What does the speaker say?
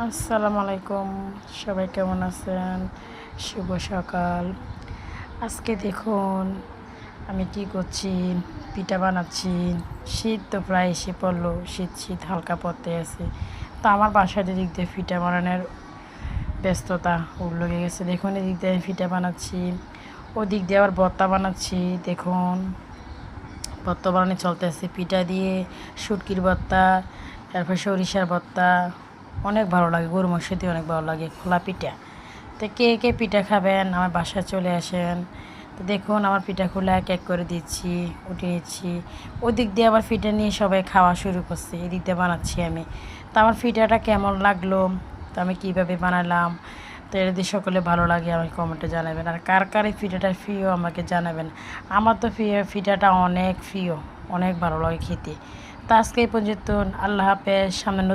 আসসালামু আলাইকুম, সবাই কেমন আছেন? শুভ সকাল। আজকে দেখুন আমি কি করছি, পিঠা বানাচ্ছি। শীত তো প্রায় এসে পড়লো, শীত শীত হালকা পড়তে আছে। তো আমার বাসার দিক দিয়ে পিঠা বানানোর ব্যস্ততা লেগে গেছে। দেখুন এদিক দিয়ে আমি পিঠা বানাচ্ছি, ওদিক দিয়ে আবার ভর্তা বানাচ্ছি। দেখুন ভর্তা বানানো চলতেছে, পিঠা দিয়ে শুটকির ভর্তা, তারপর সরিষার ভর্তা। অনেক ভালো লাগে, গরু মাংস দিয়ে অনেক ভালো লাগে খোলা পিঠা। তো কে কে পিঠা খাবেন আমার বাসায় চলে আসেন। তো দেখুন আমার পিঠাগুলো এক এক করে দিচ্ছি, উঠিয়ে নিচ্ছি। ওদিক দিয়ে আবার পিঠা নিয়ে সবাই খাওয়া শুরু করছে, এদিক দিয়ে বানাচ্ছি আমি। তো আমার পিঠাটা কেমন লাগলো, তো আমি কীভাবে বানালাম, তো এটা যদি সকলে ভালো লাগে আমাকে কমেন্টে জানাবেন। আর কার কার এই পিঠাটা প্রিয় আমাকে জানাবেন। আমার তো পিঠাটা অনেক প্রিয়, অনেক ভালো লাগে খেতে। তো আজকে এই পর্যন্ত, আল্লাহ হাফেজ। সামনে